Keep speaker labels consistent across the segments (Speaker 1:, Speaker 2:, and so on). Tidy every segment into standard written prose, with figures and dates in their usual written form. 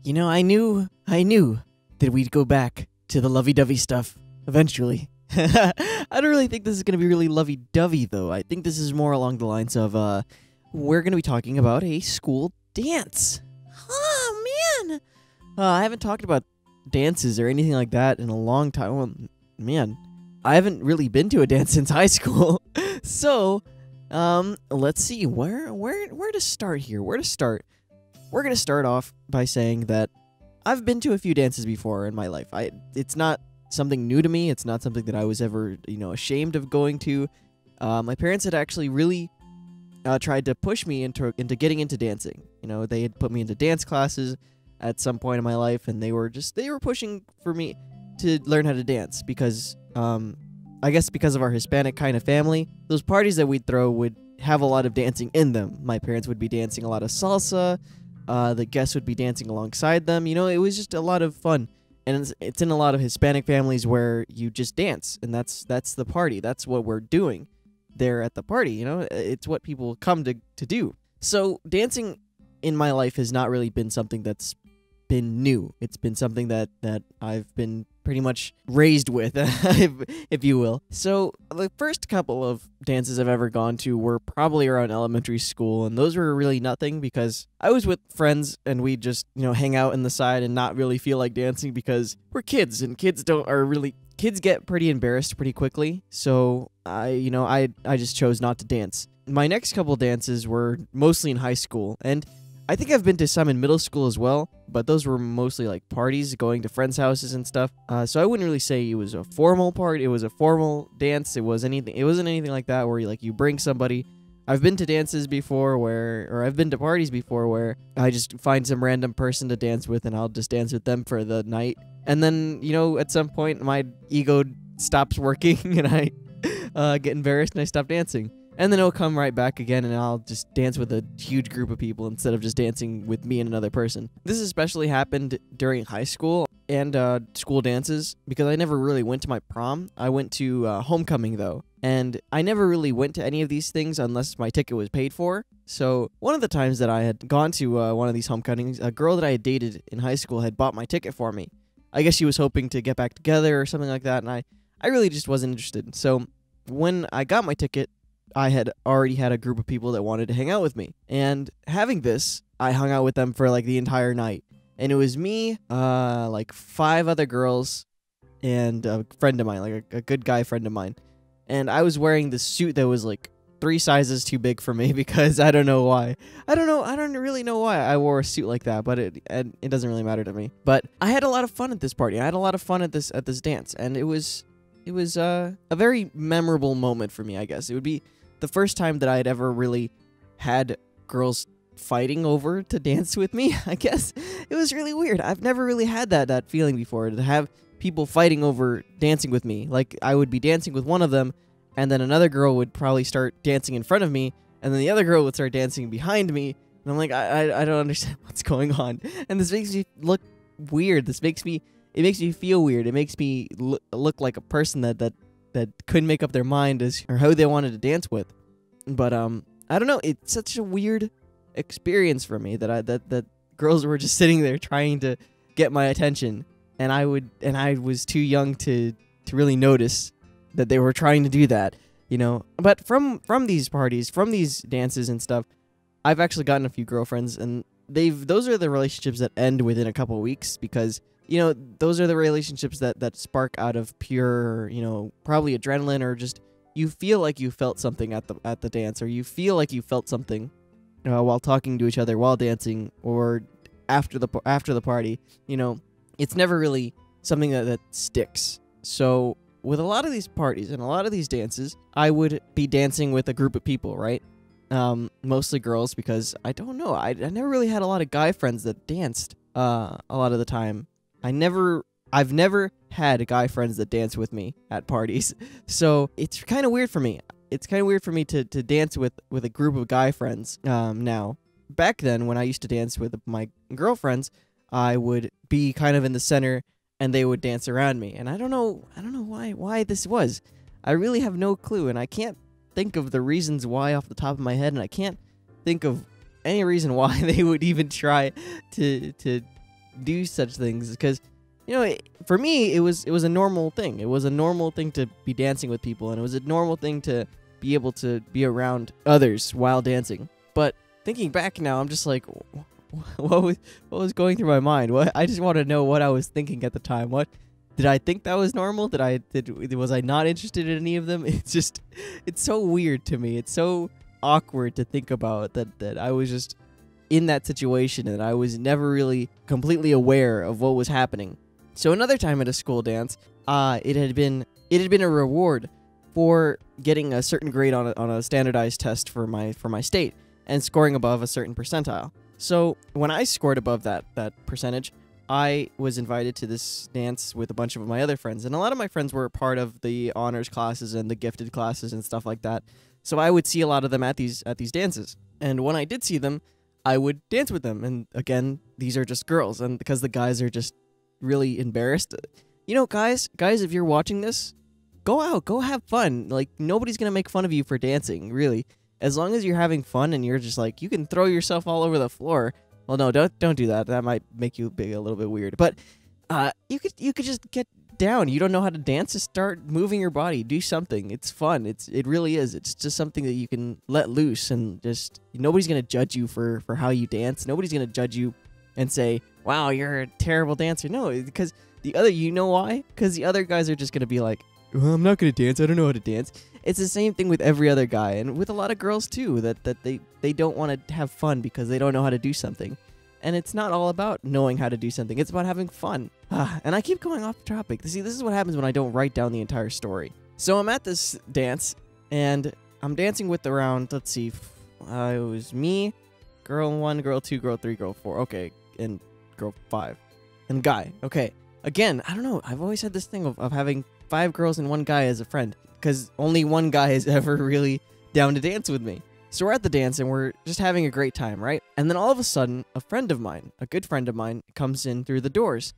Speaker 1: I knew that we'd go back to the lovey-dovey stuff eventually. I don't really think this is going to be really lovey-dovey, though. I think this is more along the lines of, we're going to be talking about a school dance. Oh, man! I haven't talked about dances or anything like that in a long time. Well, man, I haven't really been to a dance since high school. So, let's see, where to start here? Where to start? We're going to start off by saying that I've been to a few dances before in my life. It's not something new to me. It's not something that I was ever, ashamed of going to. My parents had actually really tried to push me into getting into dancing. They had put me into dance classes at some point in my life, and they were pushing for me to learn how to dance because, I guess because of our Hispanic kind of family, those parties that we'd throw would have a lot of dancing in them. My parents would be dancing a lot of salsa. The guests would be dancing alongside them. It was just a lot of fun. And it's in a lot of Hispanic families where you just dance, and that's the party. That's what we're doing there at the party. It's what people come to do. So dancing in my life has not really been something that's been new. It's been something that I've been pretty much raised with, if you will. So the first couple of dances I've ever gone to were probably around elementary school, and those were really nothing because I was with friends and we just, hang out in the side and not really feel like dancing because we're kids, and kids get pretty embarrassed pretty quickly. So I just chose not to dance. My next couple dances were mostly in high school, and I think I've been to some in middle school as well, but those were mostly like parties, going to friends' houses and stuff. So I wouldn't really say it was a formal party. It was a formal dance. It wasn't anything like that where you bring somebody. I've been to dances before or I've been to parties before where I just find some random person to dance with and I'll just dance with them for the night. And then, at some point my ego stops working and I get embarrassed and I stop dancing. And then it'll come right back again, and I'll just dance with a huge group of people instead of just dancing with me and another person. This especially happened during high school and school dances because I never really went to my prom. I went to homecoming, though, and I never really went to any of these things unless my ticket was paid for. So one of the times that I had gone to one of these homecomings, a girl that I had dated in high school had bought my ticket for me. I guess she was hoping to get back together or something like that, and I really just wasn't interested. So when I got my ticket, I had already had a group of people that wanted to hang out with me. And having this, I hung out with them for the entire night. And it was me, 5 other girls, and a friend of mine, a good guy friend of mine. And I was wearing this suit that was 3 sizes too big for me because I don't know why. I don't really know why I wore a suit like that, but it doesn't really matter to me. But I had a lot of fun at this party. I had a lot of fun at this dance, and it was a very memorable moment for me, I guess. It would be the first time that I had ever really had girls fighting over to dance with me, I guess. It was really weird. I've never really had that feeling before, to have people fighting over dancing with me. I would be dancing with one of them, and then another girl would probably start dancing in front of me, and then the other girl would start dancing behind me, and I'm like, I don't understand what's going on. And this makes me look weird. It makes me feel weird. It makes me look like a person that couldn't make up their mind or who they wanted to dance with. But I don't know, it's such a weird experience for me that girls were just sitting there trying to get my attention, and I was too young to really notice that they were trying to do that, But from these parties, from these dances and stuff, I've actually gotten a few girlfriends, and those are the relationships that end within a couple of weeks because those are the relationships that spark out of pure, probably adrenaline, or just you feel like you felt something at the dance, or you feel like you felt something while talking to each other while dancing, or after the party. It's never really something that sticks. So with a lot of these parties and a lot of these dances, I would be dancing with a group of people, right? Mostly girls, because I don't know, I never really had a lot of guy friends that danced a lot of the time. I've never had guy friends that dance with me at parties, so it's kind of weird for me. It's kind of weird for me to dance with a group of guy friends now. Back then, when I used to dance with my girlfriends, I would be kind of in the center, and they would dance around me. And I don't know why this was. I really have no clue, and I can't think of the reasons why off the top of my head, and I can't think of any reason why they would even try to do such things because, for me it was a normal thing. It was a normal thing to be dancing with people, and it was a normal thing to be able to be around others while dancing. But thinking back now, I'm just like, what was going through my mind? I just want to know what I was thinking at the time. What did I think that was normal? Was I not interested in any of them? It's so weird to me. It's so awkward to think about that I was just in that situation and I was never really completely aware of what was happening. So another time at a school dance, it had been a reward for getting a certain grade on a standardized test for my state and scoring above a certain percentile. So when I scored above that percentage, I was invited to this dance with a bunch of my other friends, and a lot of my friends were part of the honors classes and the gifted classes and stuff like that. So I would see a lot of them at these dances, and when I did see them, I would dance with them. And again, these are just girls, and because the guys are just really embarrassed. Guys, if you're watching this, go out, go have fun. Like, nobody's gonna make fun of you for dancing, really. As long as you're having fun and you're just like, you can throw yourself all over the floor. Well, no, don't do that. That might make you a little bit weird. But you could just get down. You don't know how to dance? Just start moving your body. Do something. It's fun. It really is. It's just something that you can let loose, and just nobody's gonna judge you for how you dance. Nobody's gonna judge you and say, "Wow, you're a terrible dancer." No, because you know why? Because the other guys are just gonna be like, well, I'm not gonna dance. I don't know how to dance. It's the same thing with every other guy, and with a lot of girls too, that they don't want to have fun because they don't know how to do something. And it's not all about knowing how to do something. It's about having fun. And I keep going off topic. See, this is what happens when I don't write down the entire story. So I'm at this dance, and I'm dancing with around, let's see, it was me, girl 1, girl 2, girl 3, girl 4, okay, and girl 5, and guy, okay. Again, I don't know, I've always had this thing of having 5 girls and 1 guy as a friend, because only 1 guy is ever really down to dance with me. So we're at the dance and we're just having a great time, right? And then all of a sudden, a friend of mine, a good friend of mine, comes in through the doors,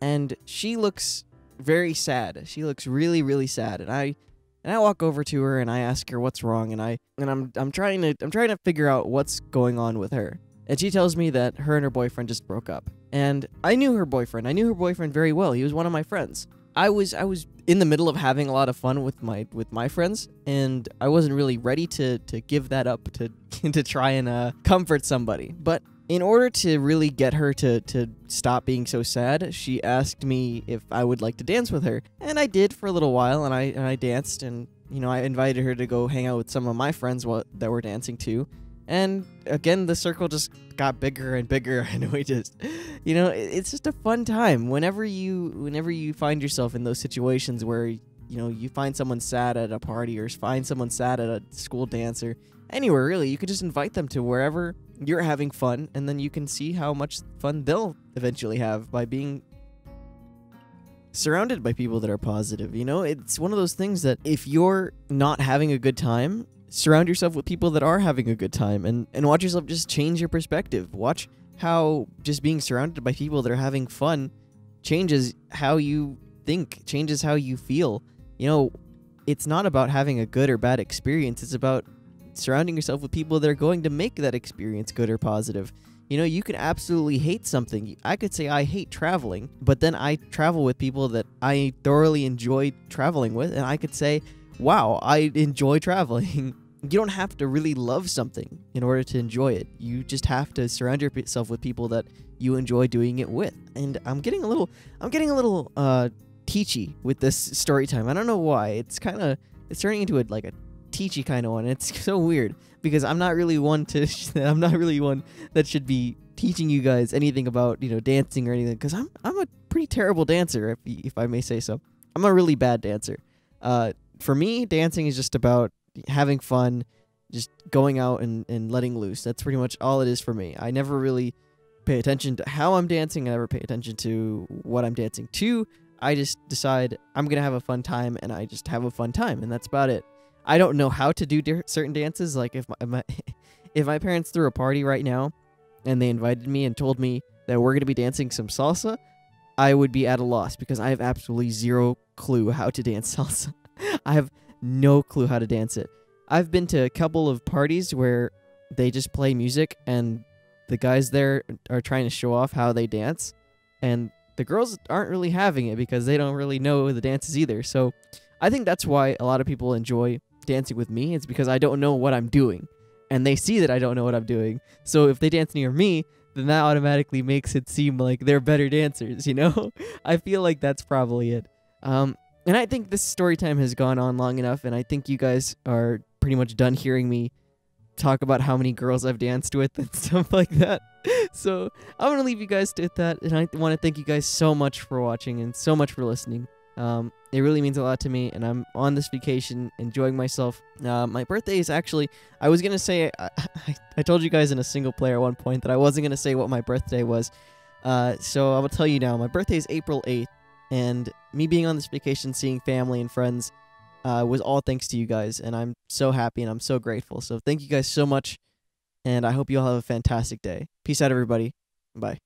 Speaker 1: and she looks very sad. She looks really, really sad. And I walk over to her and I ask her what's wrong, and I'm trying to figure out what's going on with her. And she tells me that her and her boyfriend just broke up. And I knew her boyfriend. I knew her boyfriend very well. He was one of my friends. I was in the middle of having a lot of fun with my friends, and I wasn't really ready to give that up to try and comfort somebody. But in order to really get her to stop being so sad, she asked me if I would like to dance with her, and I did for a little while, and I danced, and I invited her to go hang out with some of my friends that were dancing too. And again, the circle just got bigger and bigger, and we just, it's just a fun time. Whenever you find yourself in those situations where, you find someone sad at a party or find someone sad at a school dance or anywhere really, you could just invite them to wherever you're having fun, and then you can see how much fun they'll eventually have by being surrounded by people that are positive. It's one of those things that if you're not having a good time, surround yourself with people that are having a good time, and watch yourself just change your perspective. Watch how just being surrounded by people that are having fun changes how you think, changes how you feel. It's not about having a good or bad experience. It's about surrounding yourself with people that are going to make that experience good or positive. You can absolutely hate something. I could say I hate traveling, but then I travel with people that I thoroughly enjoy traveling with, and I could say, wow, I enjoy traveling. You don't have to really love something in order to enjoy it. You just have to surround yourself with people that you enjoy doing it with. And I'm getting a little teachy with this story time. I don't know why. It's turning into a teachy kind of one. It's so weird because I'm not really one that should be teaching you guys anything about, dancing or anything, because I'm a pretty terrible dancer, if I may say so. I'm a really bad dancer. For me, dancing is just about having fun, just going out and letting loose. That's pretty much all it is for me. I never really pay attention to how I'm dancing. I never pay attention to what I'm dancing to. I just decide I'm going to have a fun time, and I just have a fun time, and that's about it. I don't know how to do certain dances. Like if my parents threw a party right now and they invited me and told me that we're going to be dancing some salsa, I would be at a loss because I have absolutely zero clue how to dance salsa. I have no clue how to dance it. I've been to a couple of parties where they just play music and the guys there are trying to show off how they dance. and the girls aren't really having it because they don't really know the dances either. So I think that's why a lot of people enjoy dancing with me. It's because I don't know what I'm doing, and they see that I don't know what I'm doing. So if they dance near me, then that automatically makes it seem like they're better dancers, you know? I feel like that's probably it. And I think this story time has gone on long enough, and I think you guys are pretty much done hearing me talk about how many girls I've danced with and stuff like that. So I'm going to leave you guys with that, and I want to thank you guys so much for watching and so much for listening. It really means a lot to me, and I'm on this vacation enjoying myself. My birthday is actually, I was going to say, I told you guys in a single player at one point that I wasn't going to say what my birthday was. So I will tell you now, my birthday is April 8th, and me being on this vacation, seeing family and friends, was all thanks to you guys, and I'm so happy and I'm so grateful. So thank you guys so much, and I hope you all have a fantastic day. Peace out, everybody. Bye.